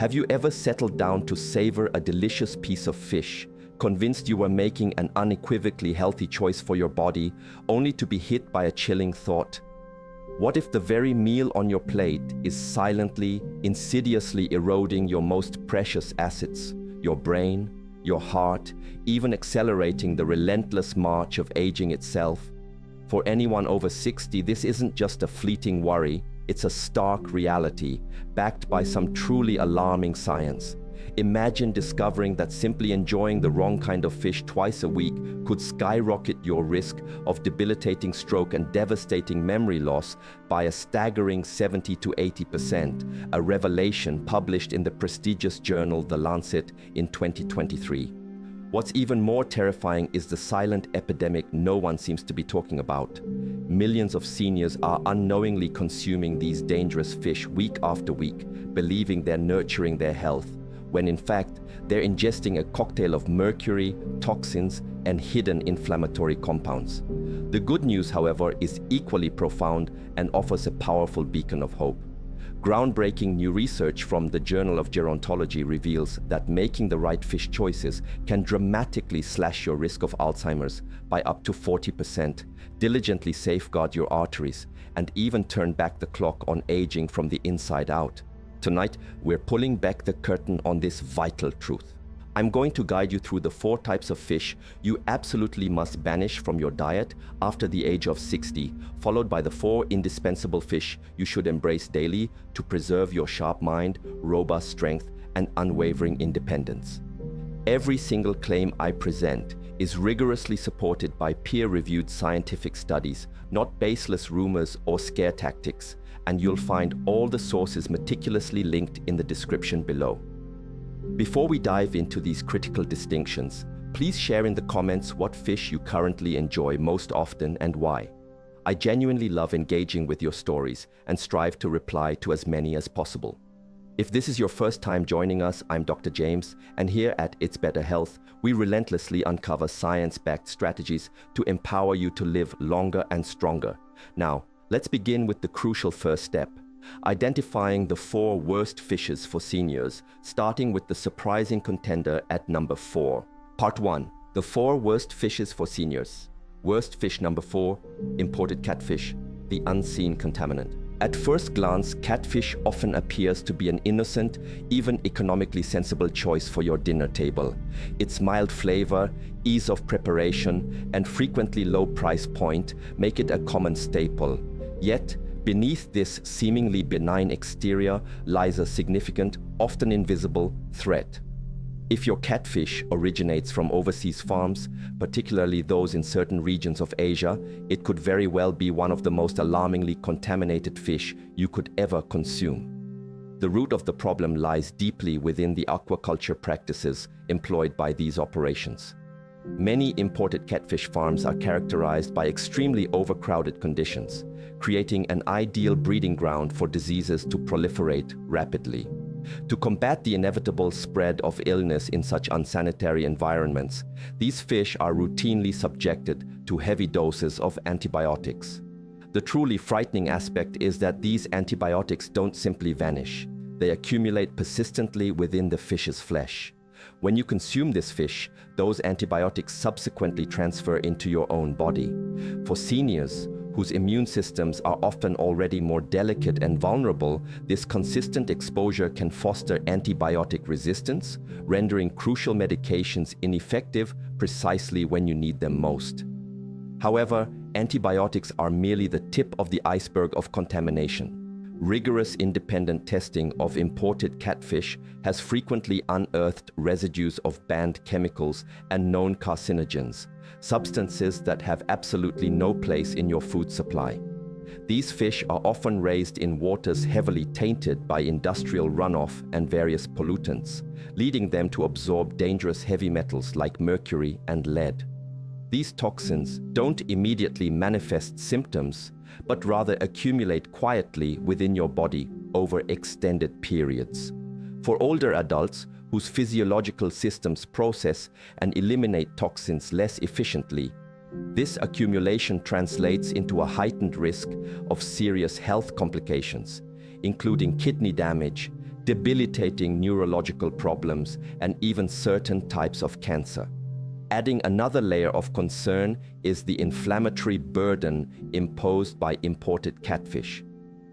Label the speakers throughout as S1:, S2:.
S1: Have you ever settled down to savor a delicious piece of fish, convinced you were making an unequivocally healthy choice for your body, only to be hit by a chilling thought? What if the very meal on your plate is silently, insidiously eroding your most precious assets, your brain, your heart, even accelerating the relentless march of aging itself? For anyone over 60, this isn't just a fleeting worry, it's a stark reality, backed by some truly alarming science. Imagine discovering that simply enjoying the wrong kind of fish twice a week could skyrocket your risk of debilitating stroke and devastating memory loss by a staggering 70 to 80%, a revelation published in the prestigious journal The Lancet in 2023. What's even more terrifying is the silent epidemic no one seems to be talking about. Millions of seniors are unknowingly consuming these dangerous fish week after week, believing they're nurturing their health, when in fact, they're ingesting a cocktail of mercury, toxins, and hidden inflammatory compounds. The good news, however, is equally profound and offers a powerful beacon of hope. Groundbreaking new research from the Journal of Gerontology reveals that making the right fish choices can dramatically slash your risk of Alzheimer's by up to 40%, diligently safeguard your arteries, and even turn back the clock on aging from the inside out. Tonight, we're pulling back the curtain on this vital truth. I'm going to guide you through the 4 types of fish you absolutely must banish from your diet after the age of 60, followed by the 4 indispensable fish you should embrace daily to preserve your sharp mind, robust strength, and unwavering independence. Every single claim I present is rigorously supported by peer-reviewed scientific studies, not baseless rumors or scare tactics, and you'll find all the sources meticulously linked in the description below. Before we dive into these critical distinctions, please share in the comments what fish you currently enjoy most often and why. I genuinely love engaging with your stories and strive to reply to as many as possible. If this is your first time joining us, I'm Dr. James, and here at It's Better Health, we relentlessly uncover science-backed strategies to empower you to live longer and stronger. Now, let's begin with the crucial first step: identifying the 4 worst fishes for seniors, starting with the surprising contender at number 4. Part 1. The 4 worst fishes for seniors. Worst fish number 4, imported catfish, the unseen contaminant. At first glance, catfish often appears to be an innocent, even economically sensible choice for your dinner table. Its mild flavor, ease of preparation, and frequently low price point make it a common staple. Yet, beneath this seemingly benign exterior lies a significant, often invisible, threat. If your catfish originates from overseas farms, particularly those in certain regions of Asia, it could very well be one of the most alarmingly contaminated fish you could ever consume. The root of the problem lies deeply within the aquaculture practices employed by these operations. Many imported catfish farms are characterized by extremely overcrowded conditions, creating an ideal breeding ground for diseases to proliferate rapidly. To combat the inevitable spread of illness in such unsanitary environments, these fish are routinely subjected to heavy doses of antibiotics. The truly frightening aspect is that these antibiotics don't simply vanish. They accumulate persistently within the fish's flesh. When you consume this fish, those antibiotics subsequently transfer into your own body. For seniors, whose immune systems are often already more delicate and vulnerable, this consistent exposure can foster antibiotic resistance, rendering crucial medications ineffective precisely when you need them most. However, antibiotics are merely the tip of the iceberg of contamination. Rigorous independent testing of imported catfish has frequently unearthed residues of banned chemicals and known carcinogens, substances that have absolutely no place in your food supply. These fish are often raised in waters heavily tainted by industrial runoff and various pollutants, leading them to absorb dangerous heavy metals like mercury and lead. These toxins don't immediately manifest symptoms, but rather accumulate quietly within your body over extended periods. For older adults whose physiological systems process and eliminate toxins less efficiently, this accumulation translates into a heightened risk of serious health complications, including kidney damage, debilitating neurological problems, and even certain types of cancer. Adding another layer of concern is the inflammatory burden imposed by imported catfish.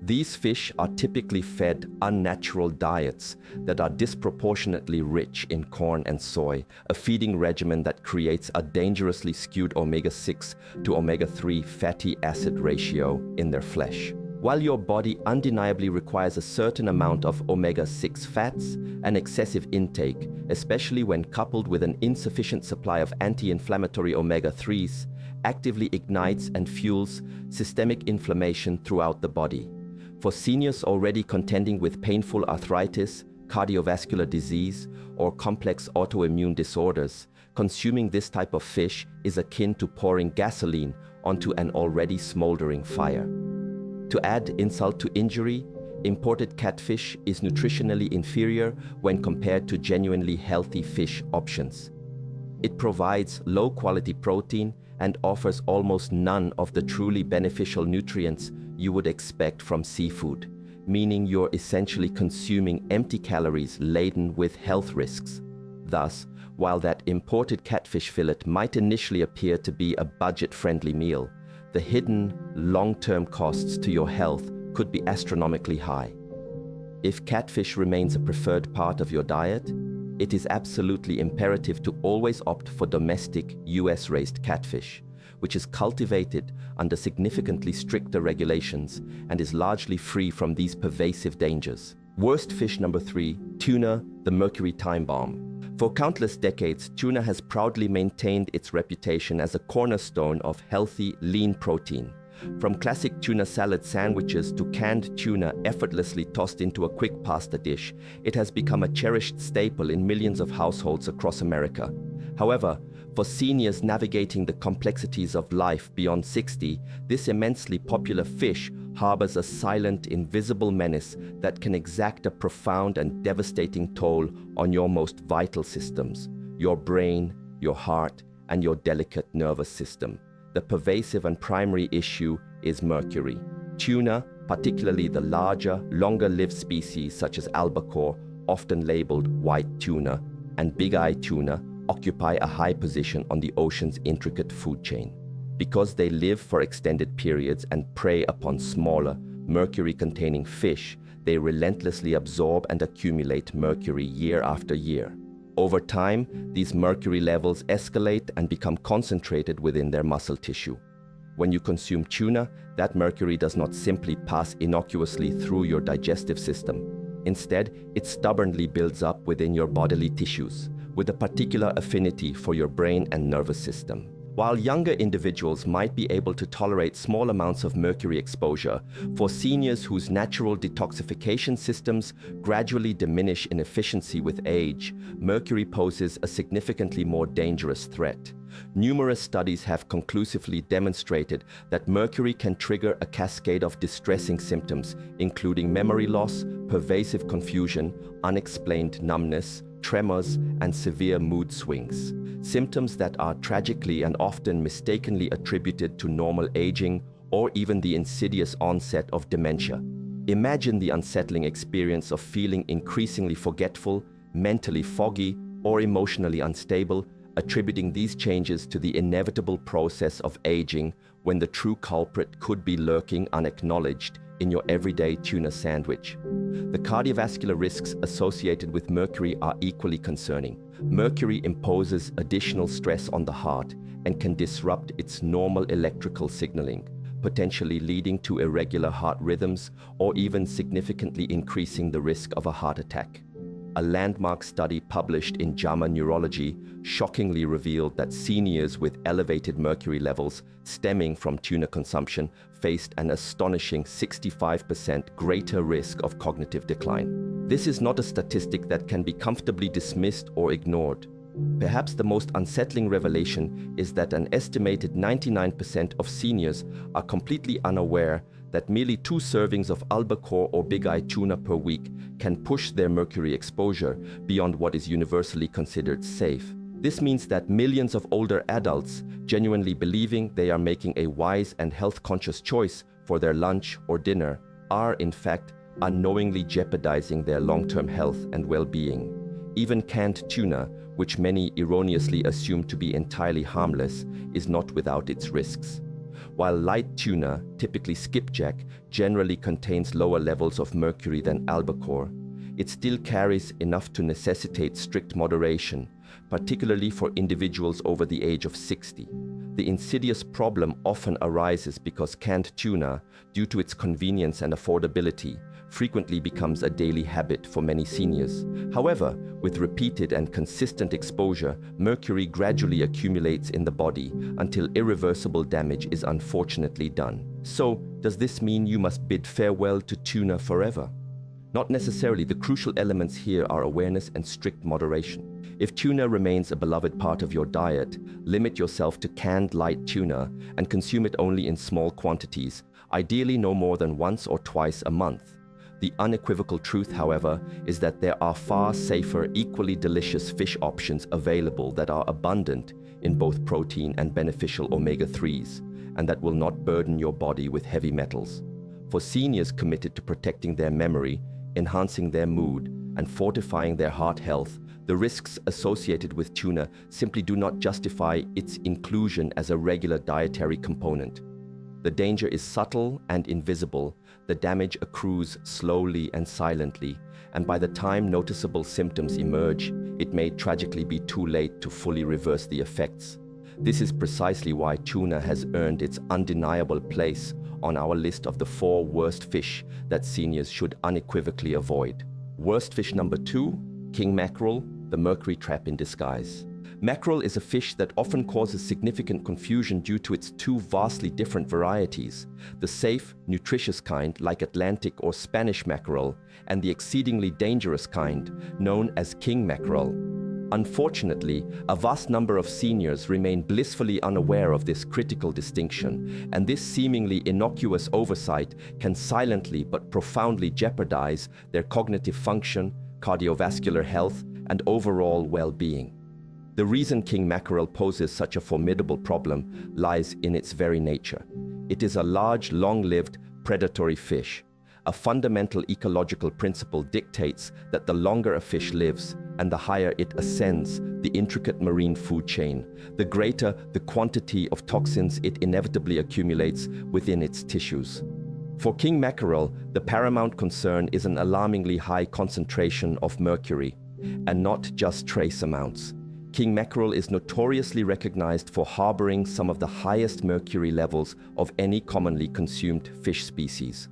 S1: These fish are typically fed unnatural diets that are disproportionately rich in corn and soy, a feeding regimen that creates a dangerously skewed omega-6 to omega-3 fatty acid ratio in their flesh. While your body undeniably requires a certain amount of omega-6 fats, an excessive intake, especially when coupled with an insufficient supply of anti-inflammatory omega-3s, actively ignites and fuels systemic inflammation throughout the body. For seniors already contending with painful arthritis, cardiovascular disease, or complex autoimmune disorders, consuming this type of fish is akin to pouring gasoline onto an already smoldering fire. To add insult to injury, imported catfish is nutritionally inferior when compared to genuinely healthy fish options. It provides low-quality protein and offers almost none of the truly beneficial nutrients you would expect from seafood, meaning you're essentially consuming empty calories laden with health risks. Thus, while that imported catfish fillet might initially appear to be a budget-friendly meal, the hidden, long-term costs to your health could be astronomically high. If catfish remains a preferred part of your diet, it is absolutely imperative to always opt for domestic US-raised catfish, which is cultivated under significantly stricter regulations and is largely free from these pervasive dangers. Worst fish number 3, tuna, the mercury time bomb. For countless decades, tuna has proudly maintained its reputation as a cornerstone of healthy, lean protein. From classic tuna salad sandwiches to canned tuna effortlessly tossed into a quick pasta dish, it has become a cherished staple in millions of households across America. However, for seniors navigating the complexities of life beyond 60, this immensely popular fish harbors a silent, invisible menace that can exact a profound and devastating toll on your most vital systems: your brain, your heart, and your delicate nervous system. The pervasive and primary issue is mercury. Tuna, particularly the larger, longer-lived species such as albacore, often labeled white tuna, and big-eye tuna, occupy a high position on the ocean's intricate food chain. Because they live for extended periods and prey upon smaller, mercury-containing fish, they relentlessly absorb and accumulate mercury year after year. Over time, these mercury levels escalate and become concentrated within their muscle tissue. When you consume tuna, that mercury does not simply pass innocuously through your digestive system. Instead, it stubbornly builds up within your bodily tissues, with a particular affinity for your brain and nervous system. While younger individuals might be able to tolerate small amounts of mercury exposure, for seniors whose natural detoxification systems gradually diminish in efficiency with age, mercury poses a significantly more dangerous threat. Numerous studies have conclusively demonstrated that mercury can trigger a cascade of distressing symptoms, including memory loss, pervasive confusion, unexplained numbness, tremors, and severe mood swings. Symptoms that are tragically and often mistakenly attributed to normal aging or even the insidious onset of dementia. Imagine the unsettling experience of feeling increasingly forgetful, mentally foggy, or emotionally unstable, attributing these changes to the inevitable process of aging when the true culprit could be lurking unacknowledged in your everyday tuna sandwich. The cardiovascular risks associated with mercury are equally concerning. Mercury imposes additional stress on the heart and can disrupt its normal electrical signaling, potentially leading to irregular heart rhythms or even significantly increasing the risk of a heart attack. A landmark study published in JAMA Neurology shockingly revealed that seniors with elevated mercury levels stemming from tuna consumption faced an astonishing 65% greater risk of cognitive decline. This is not a statistic that can be comfortably dismissed or ignored. Perhaps the most unsettling revelation is that an estimated 99% of seniors are completely unaware that merely 2 servings of albacore or big-eye tuna per week can push their mercury exposure beyond what is universally considered safe. This means that millions of older adults, genuinely believing they are making a wise and health-conscious choice for their lunch or dinner, are in fact unknowingly jeopardizing their long-term health and well-being. Even canned tuna, which many erroneously assume to be entirely harmless, is not without its risks. While light tuna, typically skipjack, generally contains lower levels of mercury than albacore, it still carries enough to necessitate strict moderation, particularly for individuals over the age of 60. The insidious problem often arises because canned tuna, due to its convenience and affordability, frequently becomes a daily habit for many seniors. However, with repeated and consistent exposure, mercury gradually accumulates in the body until irreversible damage is unfortunately done. So, does this mean you must bid farewell to tuna forever? Not necessarily. The crucial elements here are awareness and strict moderation. If tuna remains a beloved part of your diet, limit yourself to canned light tuna and consume it only in small quantities, ideally no more than once or twice a month. The unequivocal truth, however, is that there are far safer, equally delicious fish options available that are abundant in both protein and beneficial omega-3s, and that will not burden your body with heavy metals. For seniors committed to protecting their memory, enhancing their mood, and fortifying their heart health, the risks associated with tuna simply do not justify its inclusion as a regular dietary component. The danger is subtle and invisible. The damage accrues slowly and silently, and by the time noticeable symptoms emerge, it may tragically be too late to fully reverse the effects. This is precisely why tuna has earned its undeniable place on our list of the 4 worst fish that seniors should unequivocally avoid. Worst fish number 2, king mackerel, the mercury trap in disguise. Mackerel is a fish that often causes significant confusion due to its 2 vastly different varieties, the safe, nutritious kind like Atlantic or Spanish mackerel, and the exceedingly dangerous kind known as king mackerel. Unfortunately, a vast number of seniors remain blissfully unaware of this critical distinction, and this seemingly innocuous oversight can silently but profoundly jeopardize their cognitive function, cardiovascular health, and overall well-being. The reason king mackerel poses such a formidable problem lies in its very nature. It is a large, long-lived, predatory fish. A fundamental ecological principle dictates that the longer a fish lives and the higher it ascends the intricate marine food chain, the greater the quantity of toxins it inevitably accumulates within its tissues. For king mackerel, the paramount concern is an alarmingly high concentration of mercury, and not just trace amounts. King mackerel is notoriously recognized for harboring some of the highest mercury levels of any commonly consumed fish species.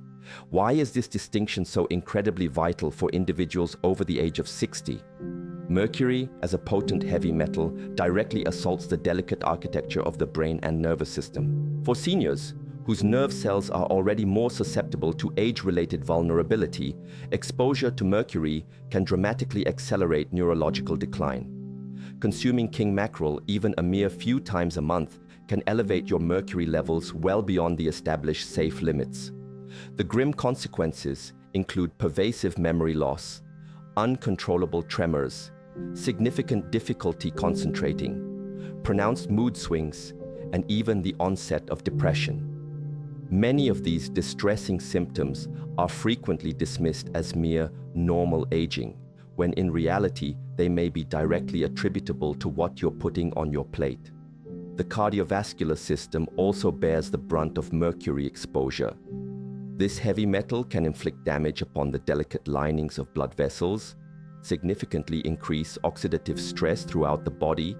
S1: Why is this distinction so incredibly vital for individuals over the age of 60? Mercury, as a potent heavy metal, directly assaults the delicate architecture of the brain and nervous system. For seniors, whose nerve cells are already more susceptible to age-related vulnerability, exposure to mercury can dramatically accelerate neurological decline. Consuming king mackerel even a mere few times a month can elevate your mercury levels well beyond the established safe limits. The grim consequences include pervasive memory loss, uncontrollable tremors, significant difficulty concentrating, pronounced mood swings, and even the onset of depression. Many of these distressing symptoms are frequently dismissed as mere normal aging, when in reality they may be directly attributable to what you're putting on your plate. The cardiovascular system also bears the brunt of mercury exposure. This heavy metal can inflict damage upon the delicate linings of blood vessels, significantly increase oxidative stress throughout the body,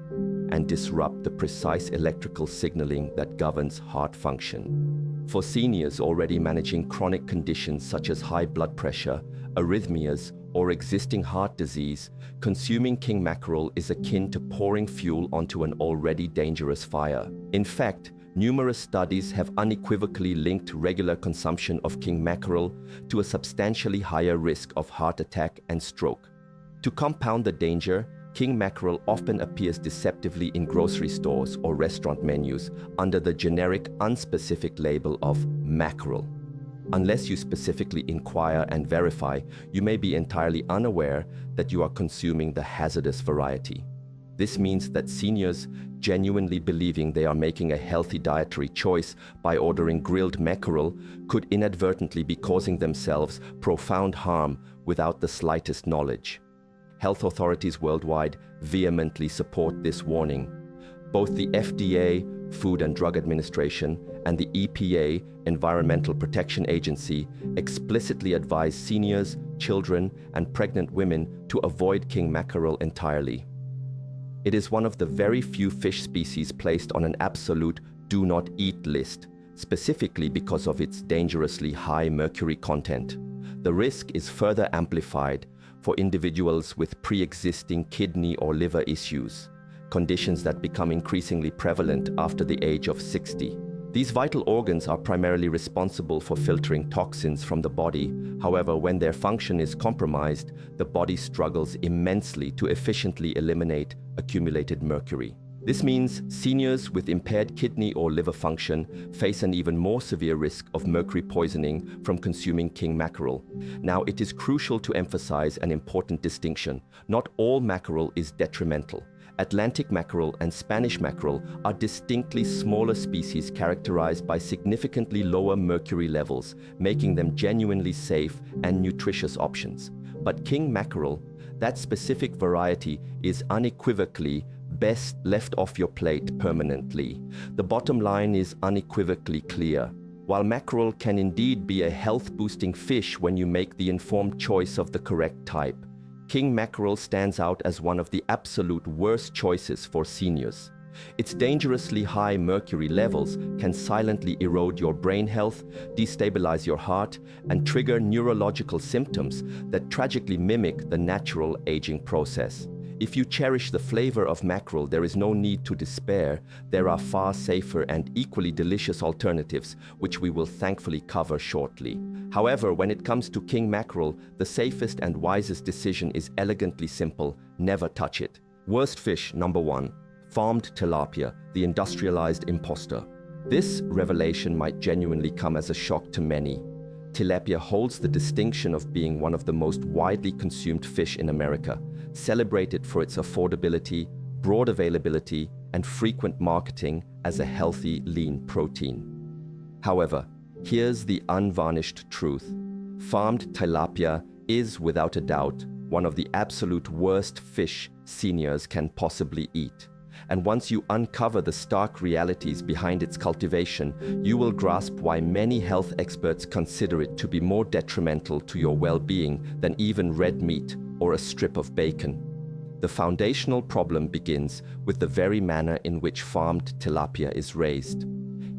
S1: and disrupt the precise electrical signaling that governs heart function. For seniors already managing chronic conditions such as high blood pressure, arrhythmias, or existing heart disease, consuming king mackerel is akin to pouring fuel onto an already dangerous fire. In fact, numerous studies have unequivocally linked regular consumption of king mackerel to a substantially higher risk of heart attack and stroke. To compound the danger, king mackerel often appears deceptively in grocery stores or restaurant menus under the generic, unspecific label of mackerel. Unless you specifically inquire and verify, you may be entirely unaware that you are consuming the hazardous variety. This means that seniors genuinely believing they are making a healthy dietary choice by ordering grilled mackerel could inadvertently be causing themselves profound harm without the slightest knowledge. Health authorities worldwide vehemently support this warning. Both the FDA, Food and Drug Administration, and the EPA, Environmental Protection Agency, explicitly advise seniors, children, and pregnant women to avoid king mackerel entirely. It is one of the very few fish species placed on an absolute do not eat list, specifically because of its dangerously high mercury content. The risk is further amplified for individuals with pre-existing kidney or liver issues, conditions that become increasingly prevalent after the age of 60. These vital organs are primarily responsible for filtering toxins from the body. However, when their function is compromised, the body struggles immensely to efficiently eliminate accumulated mercury. This means seniors with impaired kidney or liver function face an even more severe risk of mercury poisoning from consuming king mackerel. Now, it is crucial to emphasize an important distinction. Not all mackerel is detrimental. Atlantic mackerel and Spanish mackerel are distinctly smaller species characterized by significantly lower mercury levels, making them genuinely safe and nutritious options. But king mackerel, that specific variety, is unequivocally best left off your plate permanently. The bottom line is unequivocally clear. While mackerel can indeed be a health-boosting fish when you make the informed choice of the correct type, king mackerel stands out as one of the absolute worst choices for seniors. Its dangerously high mercury levels can silently erode your brain health, destabilize your heart, and trigger neurological symptoms that tragically mimic the natural aging process. If you cherish the flavor of mackerel, there is no need to despair. There are far safer and equally delicious alternatives, which we will thankfully cover shortly. However, when it comes to king mackerel, the safest and wisest decision is elegantly simple: never touch it. Worst fish number 1. Farmed tilapia, the industrialized imposter. This revelation might genuinely come as a shock to many. Tilapia holds the distinction of being one of the most widely consumed fish in America, celebrated for its affordability, broad availability, and frequent marketing as a healthy, lean protein. However, here's the unvarnished truth. Farmed tilapia is, without a doubt, one of the absolute worst fish seniors can possibly eat. And once you uncover the stark realities behind its cultivation, you will grasp why many health experts consider it to be more detrimental to your well-being than even red meat or a strip of bacon. The foundational problem begins with the very manner in which farmed tilapia is raised.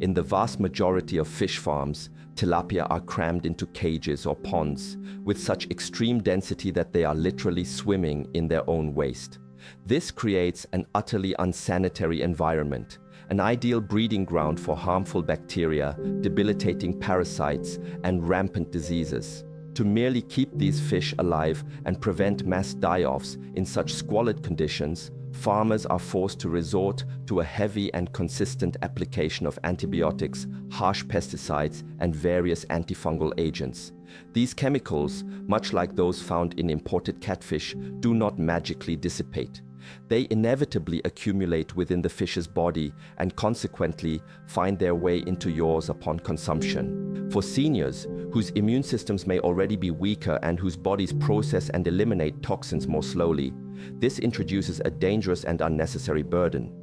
S1: In the vast majority of fish farms, tilapia are crammed into cages or ponds with such extreme density that they are literally swimming in their own waste. This creates an utterly unsanitary environment, an ideal breeding ground for harmful bacteria, debilitating parasites, and rampant diseases. To merely keep these fish alive and prevent mass die-offs in such squalid conditions, farmers are forced to resort to a heavy and consistent application of antibiotics, harsh pesticides, and various antifungal agents. These chemicals, much like those found in imported catfish, do not magically dissipate. They inevitably accumulate within the fish's body and consequently find their way into yours upon consumption. For seniors, whose immune systems may already be weaker and whose bodies process and eliminate toxins more slowly, this introduces a dangerous and unnecessary burden.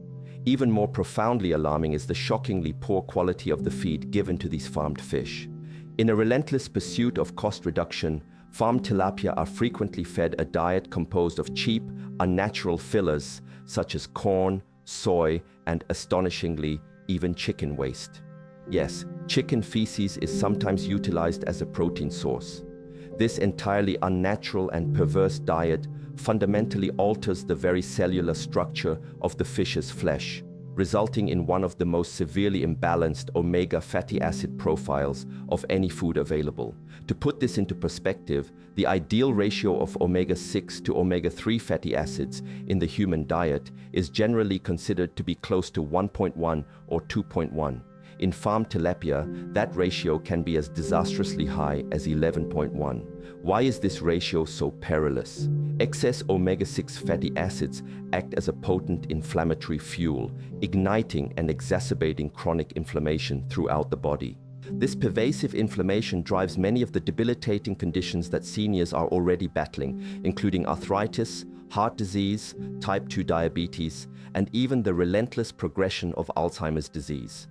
S1: Even more profoundly alarming is the shockingly poor quality of the feed given to these farmed fish. In a relentless pursuit of cost reduction, farmed tilapia are frequently fed a diet composed of cheap, unnatural fillers such as corn, soy, and astonishingly, even chicken waste. Yes, chicken feces is sometimes utilized as a protein source. This entirely unnatural and perverse diet fundamentally alters the very cellular structure of the fish's flesh, resulting in one of the most severely imbalanced omega fatty acid profiles of any food available. To put this into perspective, the ideal ratio of omega-6 to omega-3 fatty acids in the human diet is generally considered to be close to 1.1 or 2.1. In farmed tilapia, that ratio can be as disastrously high as 11.1. Why is this ratio so perilous? Excess omega-6 fatty acids act as a potent inflammatory fuel, igniting and exacerbating chronic inflammation throughout the body. This pervasive inflammation drives many of the debilitating conditions that seniors are already battling, including arthritis, heart disease, type 2 diabetes, and even the relentless progression of Alzheimer's disease.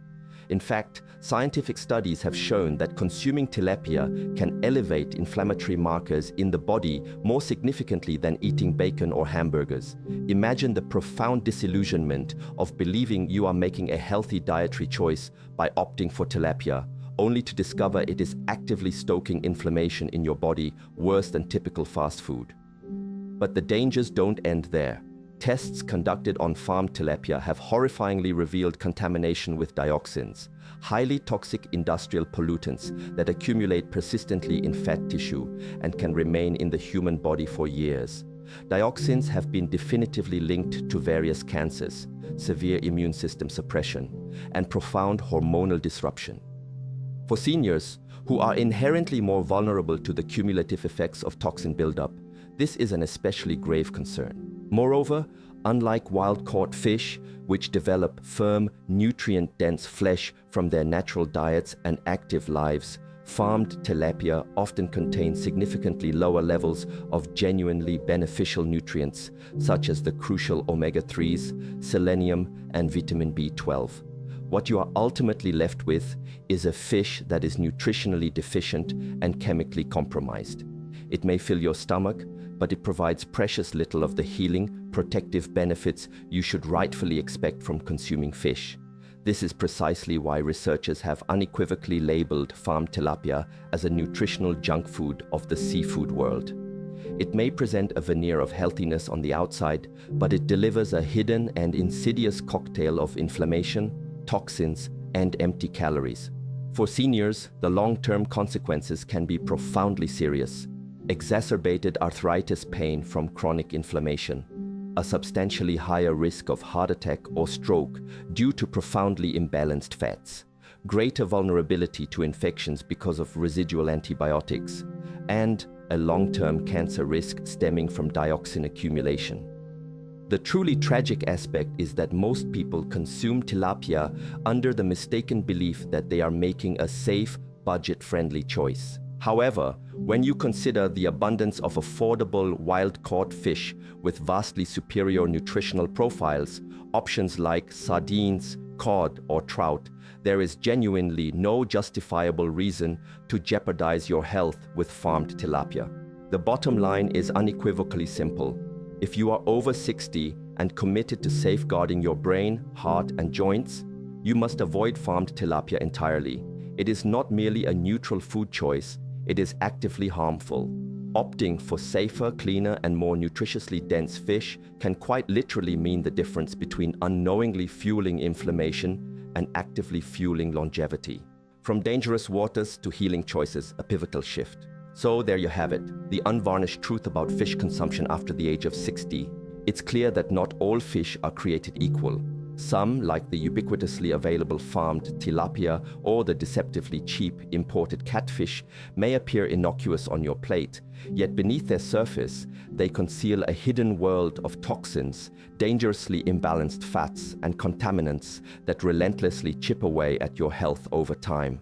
S1: In fact, scientific studies have shown that consuming tilapia can elevate inflammatory markers in the body more significantly than eating bacon or hamburgers. Imagine the profound disillusionment of believing you are making a healthy dietary choice by opting for tilapia, only to discover it is actively stoking inflammation in your body worse than typical fast food. But the dangers don't end there. Tests conducted on farmed tilapia have horrifyingly revealed contamination with dioxins, highly toxic industrial pollutants that accumulate persistently in fat tissue and can remain in the human body for years. Dioxins have been definitively linked to various cancers, severe immune system suppression, and profound hormonal disruption. For seniors, who are inherently more vulnerable to the cumulative effects of toxin buildup, this is an especially grave concern. Moreover, unlike wild-caught fish, which develop firm, nutrient-dense flesh from their natural diets and active lives, farmed tilapia often contain significantly lower levels of genuinely beneficial nutrients, such as the crucial omega-3s, selenium, and vitamin B12. What you are ultimately left with is a fish that is nutritionally deficient and chemically compromised. It may fill your stomach, but it provides precious little of the healing, protective benefits you should rightfully expect from consuming fish. This is precisely why researchers have unequivocally labeled farmed tilapia as a nutritional junk food of the seafood world. It may present a veneer of healthiness on the outside, but it delivers a hidden and insidious cocktail of inflammation, toxins, and empty calories. For seniors, the long-term consequences can be profoundly serious. Exacerbated arthritis pain from chronic inflammation, a substantially higher risk of heart attack or stroke due to profoundly imbalanced fats, greater vulnerability to infections because of residual antibiotics, and a long-term cancer risk stemming from dioxin accumulation. The truly tragic aspect is that most people consume tilapia under the mistaken belief that they are making a safe, budget-friendly choice. However, when you consider the abundance of affordable wild-caught fish with vastly superior nutritional profiles, options like sardines, cod, or trout, there is genuinely no justifiable reason to jeopardize your health with farmed tilapia. The bottom line is unequivocally simple. If you are over 60 and committed to safeguarding your brain, heart, and joints, you must avoid farmed tilapia entirely. It is not merely a neutral food choice, it is actively harmful. Opting for safer, cleaner, and more nutritiously dense fish can quite literally mean the difference between unknowingly fueling inflammation and actively fueling longevity. From dangerous waters to healing choices, a pivotal shift. So there you have it, the unvarnished truth about fish consumption after the age of 60. It's clear that not all fish are created equal. Some, like the ubiquitously available farmed tilapia or the deceptively cheap imported catfish, may appear innocuous on your plate, yet beneath their surface, they conceal a hidden world of toxins, dangerously imbalanced fats, and contaminants that relentlessly chip away at your health over time.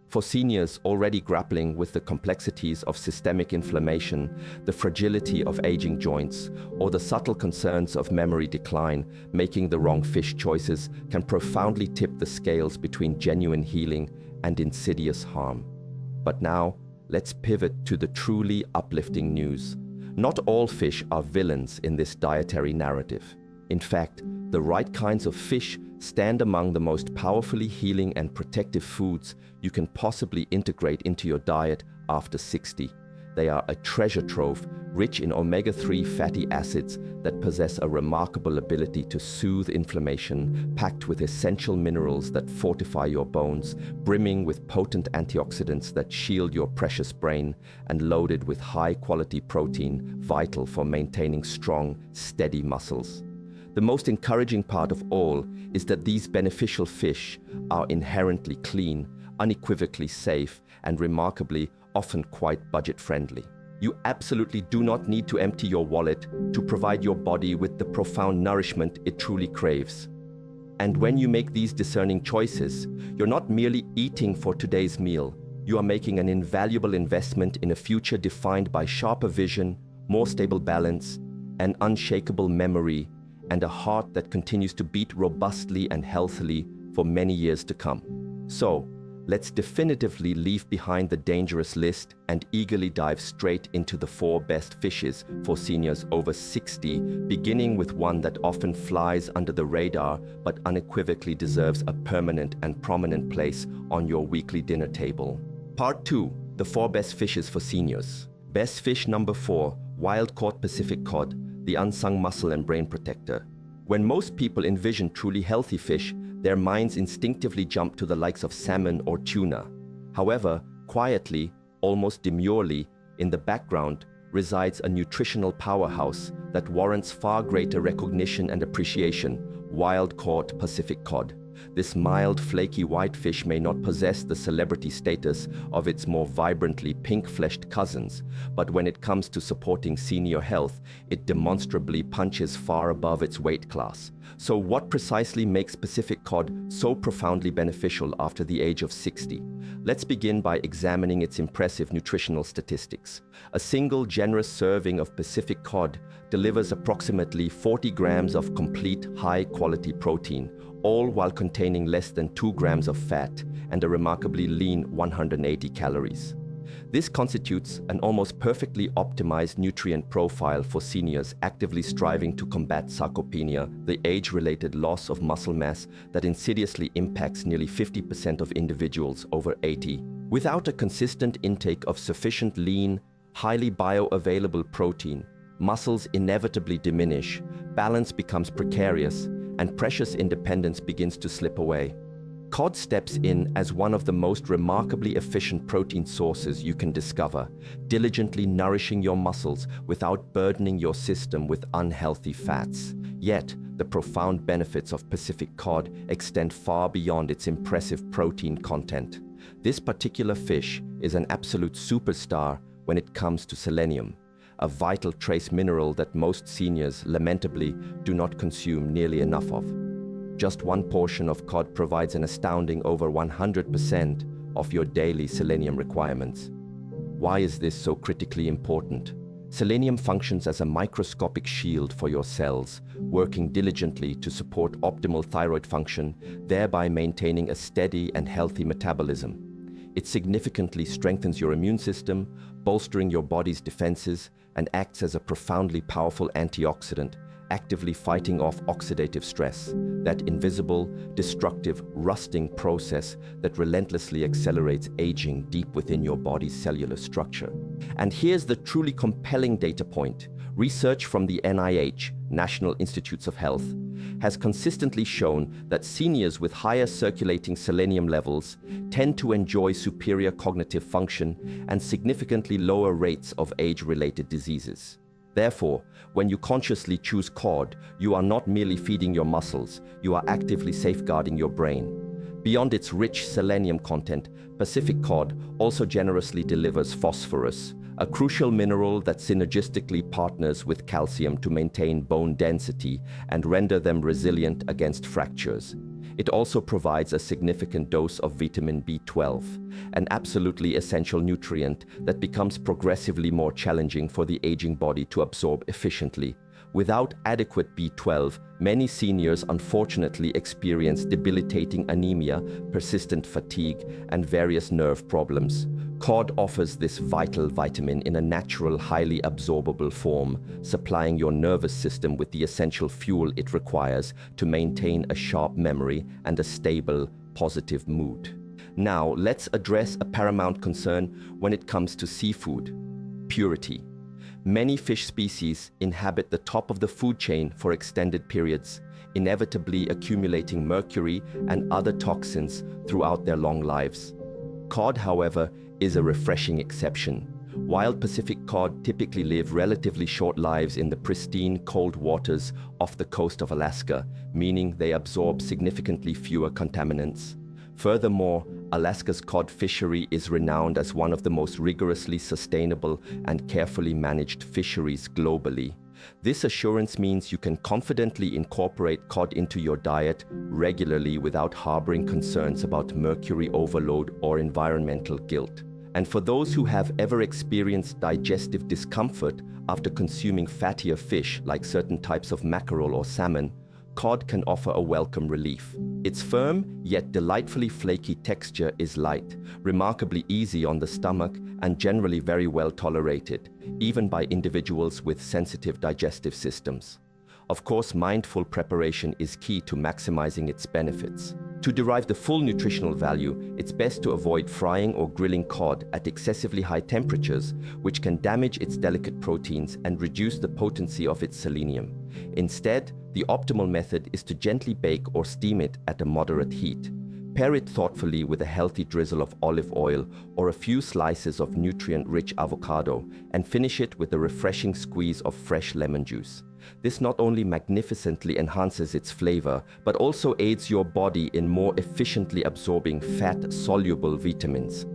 S1: For seniors already grappling with the complexities of systemic inflammation, the fragility of aging joints, or the subtle concerns of memory decline, making the wrong fish choices can profoundly tip the scales between genuine healing and insidious harm. But now, let's pivot to the truly uplifting news. Not all fish are villains in this dietary narrative. In fact, the right kinds of fish stand among the most powerfully healing and protective foods you can possibly integrate into your diet after 60. They are a treasure trove, rich in omega-3 fatty acids that possess a remarkable ability to soothe inflammation, packed with essential minerals that fortify your bones, brimming with potent antioxidants that shield your precious brain, and loaded with high-quality protein, vital for maintaining strong, steady muscles. The most encouraging part of all is that these beneficial fish are inherently clean, unequivocally safe, and remarkably often quite budget-friendly. You absolutely do not need to empty your wallet to provide your body with the profound nourishment it truly craves. And when you make these discerning choices, you're not merely eating for today's meal. You are making an invaluable investment in a future defined by sharper vision, more stable balance, an unshakable memory, and a heart that continues to beat robustly and healthily for many years to come. So, let's definitively leave behind the dangerous list and eagerly dive straight into the 4 best fishes for seniors over 60, beginning with one that often flies under the radar but unequivocally deserves a permanent and prominent place on your weekly dinner table. Part 2. The 4 best fishes for seniors. Best fish number 4, wild-caught Pacific cod, the unsung muscle and brain protector. When most people envision truly healthy fish, their minds instinctively jump to the likes of salmon or tuna. However, quietly, almost demurely, in the background resides a nutritional powerhouse that warrants far greater recognition and appreciation: wild-caught Pacific cod. This mild, flaky white fish may not possess the celebrity status of its more vibrantly pink-fleshed cousins, but when it comes to supporting senior health, it demonstrably punches far above its weight class. So what precisely makes Pacific cod so profoundly beneficial after the age of 60? Let's begin by examining its impressive nutritional statistics. A single generous serving of Pacific cod delivers approximately 40 grams of complete, high-quality protein, all while containing less than 2 grams of fat and a remarkably lean 180 calories. This constitutes an almost perfectly optimized nutrient profile for seniors actively striving to combat sarcopenia, the age-related loss of muscle mass that insidiously impacts nearly 50% of individuals over 80. Without a consistent intake of sufficient lean, highly bioavailable protein, muscles inevitably diminish, balance becomes precarious, and precious independence begins to slip away. Cod steps in as one of the most remarkably efficient protein sources you can discover, diligently nourishing your muscles without burdening your system with unhealthy fats. Yet, the profound benefits of Pacific cod extend far beyond its impressive protein content. This particular fish is an absolute superstar when it comes to selenium, a vital trace mineral that most seniors, lamentably, do not consume nearly enough of. Just one portion of cod provides an astounding over 100% of your daily selenium requirements. Why is this so critically important? Selenium functions as a microscopic shield for your cells, working diligently to support optimal thyroid function, thereby maintaining a steady and healthy metabolism. It significantly strengthens your immune system, bolstering your body's defenses, and acts as a profoundly powerful antioxidant, actively fighting off oxidative stress, that invisible, destructive, rusting process that relentlessly accelerates aging deep within your body's cellular structure. And here's the truly compelling data point. Research from the NIH, National Institutes of Health, has consistently shown that seniors with higher circulating selenium levels tend to enjoy superior cognitive function and significantly lower rates of age-related diseases. Therefore, when you consciously choose cod, you are not merely feeding your muscles, you are actively safeguarding your brain. Beyond its rich selenium content, Pacific cod also generously delivers phosphorus, a crucial mineral that synergistically partners with calcium to maintain bone density and render them resilient against fractures. It also provides a significant dose of vitamin B12, an absolutely essential nutrient that becomes progressively more challenging for the aging body to absorb efficiently. Without adequate B12, many seniors unfortunately experience debilitating anemia, persistent fatigue, and various nerve problems. Cod offers this vital vitamin in a natural, highly absorbable form, supplying your nervous system with the essential fuel it requires to maintain a sharp memory and a stable, positive mood. Now, let's address a paramount concern when it comes to seafood: purity. Many fish species inhabit the top of the food chain for extended periods, inevitably accumulating mercury and other toxins throughout their long lives. Cod, however, is a refreshing exception. Wild Pacific cod typically live relatively short lives in the pristine, cold waters off the coast of Alaska, meaning they absorb significantly fewer contaminants. Furthermore, Alaska's cod fishery is renowned as one of the most rigorously sustainable and carefully managed fisheries globally. This assurance means you can confidently incorporate cod into your diet regularly without harboring concerns about mercury overload or environmental guilt. And for those who have ever experienced digestive discomfort after consuming fattier fish like certain types of mackerel or salmon, cod can offer a welcome relief. Its firm yet delightfully flaky texture is light, remarkably easy on the stomach, and generally very well tolerated, even by individuals with sensitive digestive systems. Of course, mindful preparation is key to maximizing its benefits. To derive the full nutritional value, it's best to avoid frying or grilling cod at excessively high temperatures, which can damage its delicate proteins and reduce the potency of its selenium. Instead, the optimal method is to gently bake or steam it at a moderate heat. Pair it thoughtfully with a healthy drizzle of olive oil or a few slices of nutrient-rich avocado, and finish it with a refreshing squeeze of fresh lemon juice. This not only magnificently enhances its flavor, but also aids your body in more efficiently absorbing fat-soluble vitamins.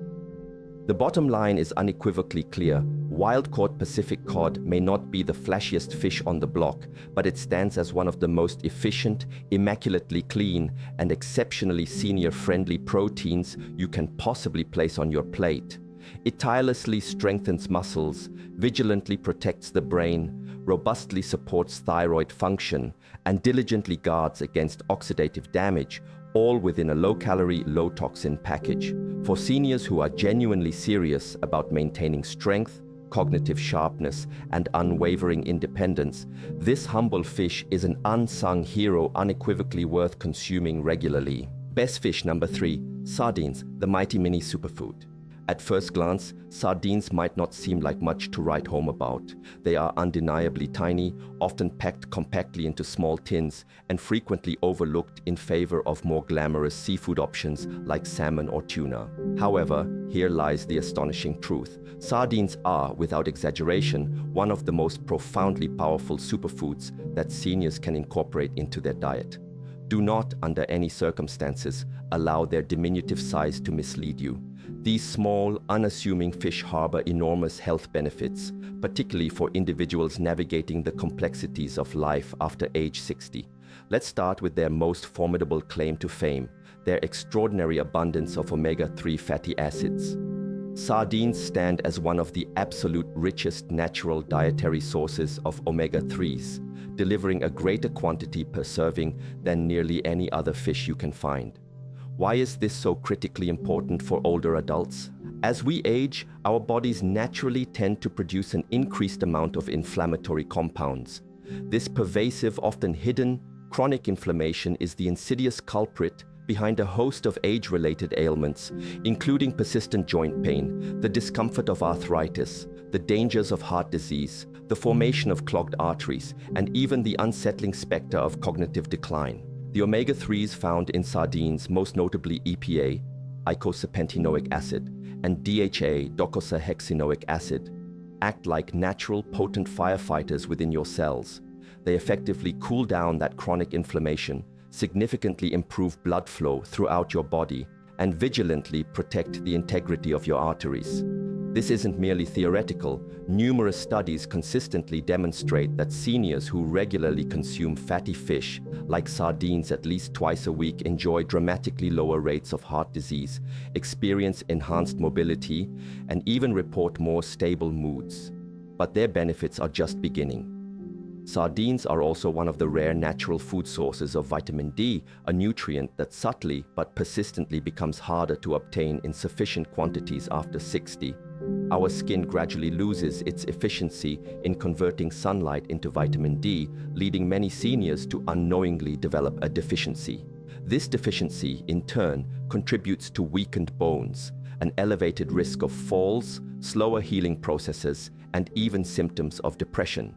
S1: The bottom line is unequivocally clear. Wild-caught Pacific cod may not be the flashiest fish on the block, but it stands as one of the most efficient, immaculately clean, and exceptionally senior-friendly proteins you can possibly place on your plate. It tirelessly strengthens muscles, vigilantly protects the brain, robustly supports thyroid function, and diligently guards against oxidative damage, all within a low-calorie, low-toxin package. For seniors who are genuinely serious about maintaining strength, cognitive sharpness, and unwavering independence, this humble fish is an unsung hero unequivocally worth consuming regularly. Best fish number 3, sardines, the mighty mini superfood. At first glance, sardines might not seem like much to write home about. They are undeniably tiny, often packed compactly into small tins, and frequently overlooked in favor of more glamorous seafood options like salmon or tuna. However, here lies the astonishing truth. Sardines are, without exaggeration, one of the most profoundly powerful superfoods that seniors can incorporate into their diet. Do not, under any circumstances, allow their diminutive size to mislead you. These small, unassuming fish harbor enormous health benefits, particularly for individuals navigating the complexities of life after age 60. Let's start with their most formidable claim to fame, their extraordinary abundance of omega-3 fatty acids. Sardines stand as one of the absolute richest natural dietary sources of omega-3s, delivering a greater quantity per serving than nearly any other fish you can find. Why is this so critically important for older adults? As we age, our bodies naturally tend to produce an increased amount of inflammatory compounds. This pervasive, often hidden, chronic inflammation is the insidious culprit behind a host of age-related ailments, including persistent joint pain, the discomfort of arthritis, the dangers of heart disease, the formation of clogged arteries, and even the unsettling specter of cognitive decline. The omega-3s found in sardines, most notably EPA, eicosapentaenoic acid, and DHA, docosahexaenoic acid, act like natural, potent firefighters within your cells. They effectively cool down that chronic inflammation, significantly improve blood flow throughout your body, and vigilantly protect the integrity of your arteries. This isn't merely theoretical. Numerous studies consistently demonstrate that seniors who regularly consume fatty fish, like sardines at least twice a week, enjoy dramatically lower rates of heart disease, experience enhanced mobility, and even report more stable moods. But their benefits are just beginning. Sardines are also one of the rare natural food sources of vitamin D, a nutrient that subtly but persistently becomes harder to obtain in sufficient quantities after 60. Our skin gradually loses its efficiency in converting sunlight into vitamin D, leading many seniors to unknowingly develop a deficiency. This deficiency, in turn, contributes to weakened bones, an elevated risk of falls, slower healing processes, and even symptoms of depression.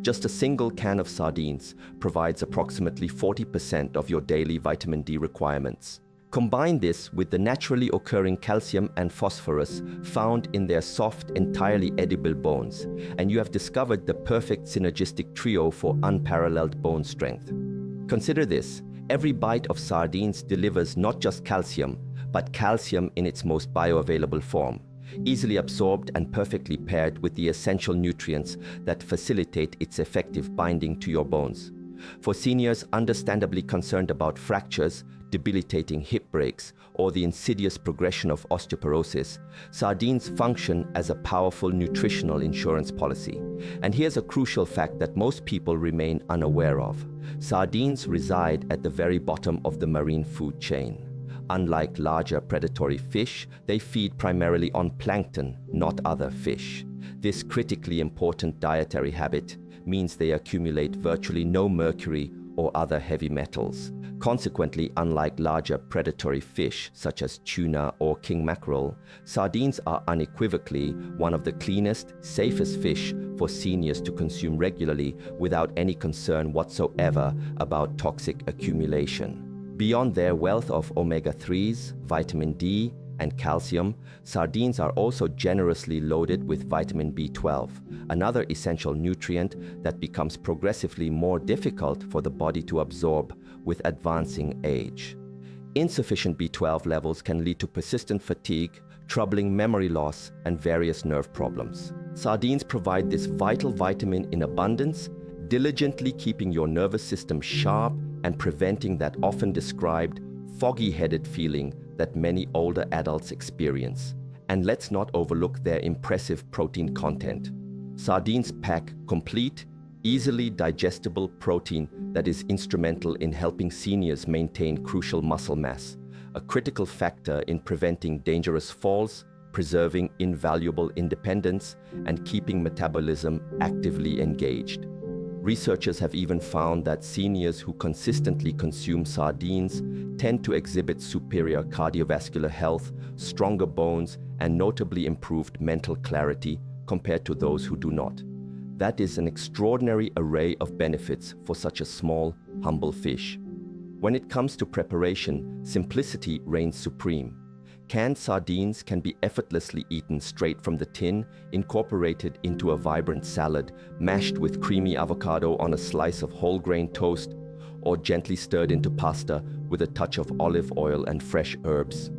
S1: Just a single can of sardines provides approximately 40% of your daily vitamin D requirements. Combine this with the naturally occurring calcium and phosphorus found in their soft, entirely edible bones, and you have discovered the perfect synergistic trio for unparalleled bone strength. Consider this: every bite of sardines delivers not just calcium, but calcium in its most bioavailable form, easily absorbed and perfectly paired with the essential nutrients that facilitate its effective binding to your bones. For seniors understandably concerned about fractures, debilitating hip breaks, or the insidious progression of osteoporosis, sardines function as a powerful nutritional insurance policy. And here's a crucial fact that most people remain unaware of: sardines reside at the very bottom of the marine food chain. Unlike larger predatory fish, they feed primarily on plankton, not other fish. This critically important dietary habit means they accumulate virtually no mercury or other heavy metals. Consequently, unlike larger predatory fish such as tuna or king mackerel, sardines are unequivocally one of the cleanest, safest fish for seniors to consume regularly without any concern whatsoever about toxic accumulation. Beyond their wealth of omega-3s, vitamin D, and calcium, sardines are also generously loaded with vitamin B12, another essential nutrient that becomes progressively more difficult for the body to absorb with advancing age. Insufficient B12 levels can lead to persistent fatigue, troubling memory loss, and various nerve problems. Sardines provide this vital vitamin in abundance, diligently keeping your nervous system sharp and preventing that often described foggy-headed feeling that many older adults experience. And let's not overlook their impressive protein content. Sardines pack complete, easily digestible protein that is instrumental in helping seniors maintain crucial muscle mass, a critical factor in preventing dangerous falls, preserving invaluable independence, and keeping metabolism actively engaged. Researchers have even found that seniors who consistently consume sardines tend to exhibit superior cardiovascular health, stronger bones, and notably improved mental clarity compared to those who do not. That is an extraordinary array of benefits for such a small, humble fish. When it comes to preparation, simplicity reigns supreme. Canned sardines can be effortlessly eaten straight from the tin, incorporated into a vibrant salad, mashed with creamy avocado on a slice of whole grain toast, or gently stirred into pasta with a touch of olive oil and fresh herbs.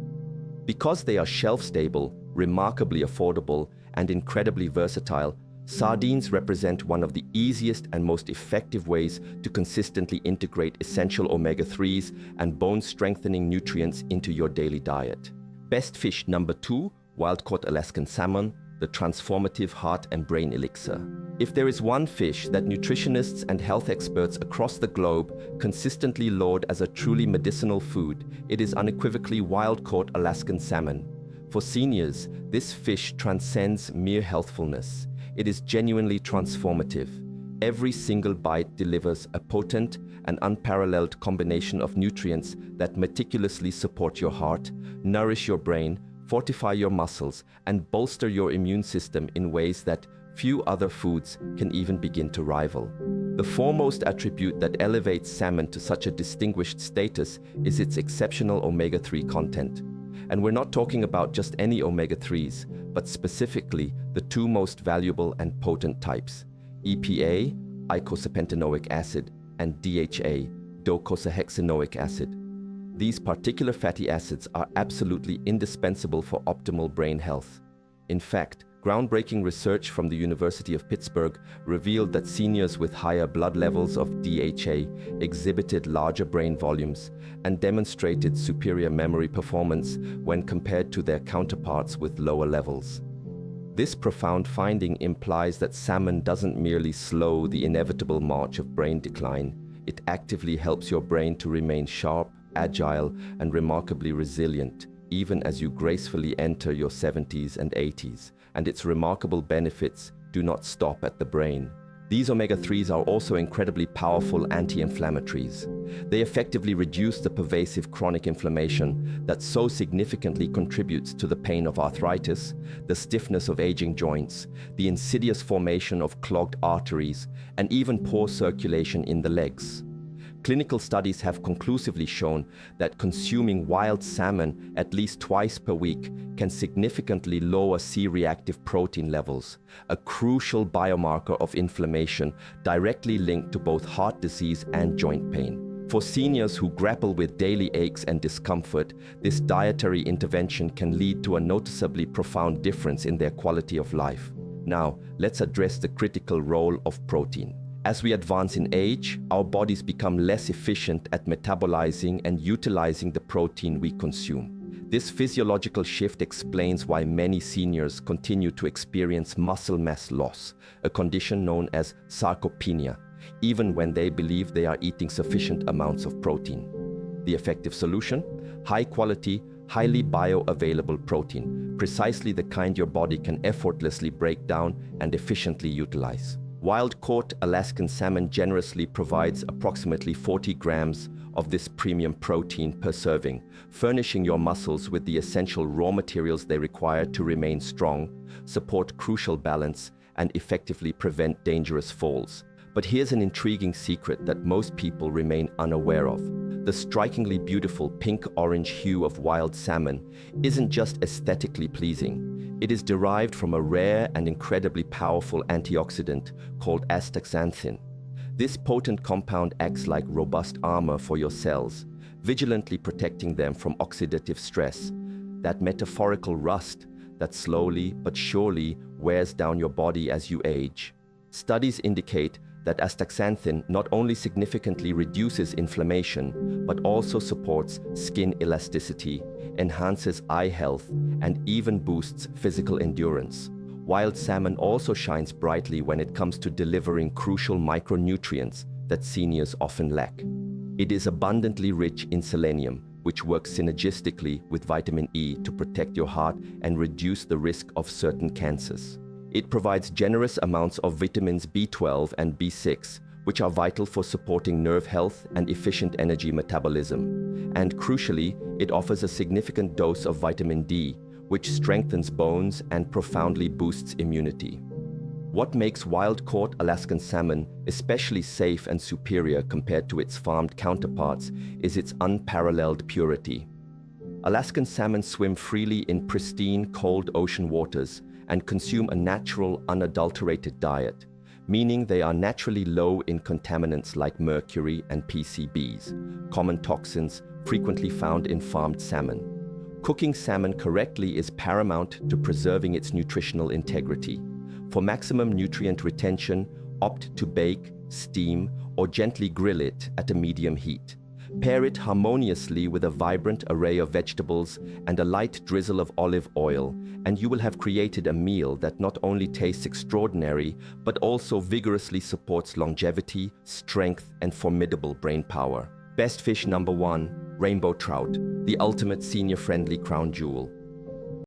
S1: Because they are shelf-stable, remarkably affordable, and incredibly versatile, sardines represent one of the easiest and most effective ways to consistently integrate essential omega-3s and bone-strengthening nutrients into your daily diet. Best fish number 2, wild-caught Alaskan salmon, the transformative heart and brain elixir. If there is one fish that nutritionists and health experts across the globe consistently laud as a truly medicinal food, it is unequivocally wild-caught Alaskan salmon. For seniors, this fish transcends mere healthfulness. It is genuinely transformative. Every single bite delivers a potent and unparalleled combination of nutrients that meticulously support your heart, nourish your brain, fortify your muscles, and bolster your immune system in ways that few other foods can even begin to rival. The foremost attribute that elevates salmon to such a distinguished status is its exceptional omega-3 content. And we're not talking about just any omega-3s, but specifically the two most valuable and potent types: EPA, eicosapentaenoic acid, and DHA, docosahexaenoic acid. These particular fatty acids are absolutely indispensable for optimal brain health. In fact, groundbreaking research from the University of Pittsburgh revealed that seniors with higher blood levels of DHA exhibited larger brain volumes and demonstrated superior memory performance when compared to their counterparts with lower levels. This profound finding implies that salmon doesn't merely slow the inevitable march of brain decline, it actively helps your brain to remain sharp, agile, and remarkably resilient, even as you gracefully enter your 70s and 80s, and its remarkable benefits do not stop at the brain. These omega-3s are also incredibly powerful anti-inflammatories. They effectively reduce the pervasive chronic inflammation that so significantly contributes to the pain of arthritis, the stiffness of aging joints, the insidious formation of clogged arteries, and even poor circulation in the legs. Clinical studies have conclusively shown that consuming wild salmon at least twice per week can significantly lower C-reactive protein levels, a crucial biomarker of inflammation directly linked to both heart disease and joint pain. For seniors who grapple with daily aches and discomfort, this dietary intervention can lead to a noticeably profound difference in their quality of life. Now, let's address the critical role of protein. As we advance in age, our bodies become less efficient at metabolizing and utilizing the protein we consume. This physiological shift explains why many seniors continue to experience muscle mass loss, a condition known as sarcopenia, even when they believe they are eating sufficient amounts of protein. The effective solution? High-quality, highly bioavailable protein, precisely the kind your body can effortlessly break down and efficiently utilize. Wild-caught Alaskan salmon generously provides approximately 40 grams of this premium protein per serving, furnishing your muscles with the essential raw materials they require to remain strong, support crucial balance, and effectively prevent dangerous falls. But here's an intriguing secret that most people remain unaware of. The strikingly beautiful pink-orange hue of wild salmon isn't just aesthetically pleasing. It is derived from a rare and incredibly powerful antioxidant called astaxanthin. This potent compound acts like robust armor for your cells, vigilantly protecting them from oxidative stress, that metaphorical rust that slowly but surely wears down your body as you age. Studies indicate that astaxanthin not only significantly reduces inflammation, but also supports skin elasticity, enhances eye health, and even boosts physical endurance. Wild salmon also shines brightly when it comes to delivering crucial micronutrients that seniors often lack. It is abundantly rich in selenium, which works synergistically with vitamin E to protect your heart and reduce the risk of certain cancers. It provides generous amounts of vitamins B12 and B6, which are vital for supporting nerve health and efficient energy metabolism. And crucially, it offers a significant dose of vitamin D, which strengthens bones and profoundly boosts immunity. What makes wild-caught Alaskan salmon especially safe and superior compared to its farmed counterparts is its unparalleled purity. Alaskan salmon swim freely in pristine, cold ocean waters and consume a natural, unadulterated diet, meaning they are naturally low in contaminants like mercury and PCBs, common toxins frequently found in farmed salmon. Cooking salmon correctly is paramount to preserving its nutritional integrity. For maximum nutrient retention, opt to bake, steam, or gently grill it at a medium heat. Pair it harmoniously with a vibrant array of vegetables and a light drizzle of olive oil, and you will have created a meal that not only tastes extraordinary, but also vigorously supports longevity, strength, and formidable brain power. Best fish number 1, rainbow trout, the ultimate senior-friendly crown jewel.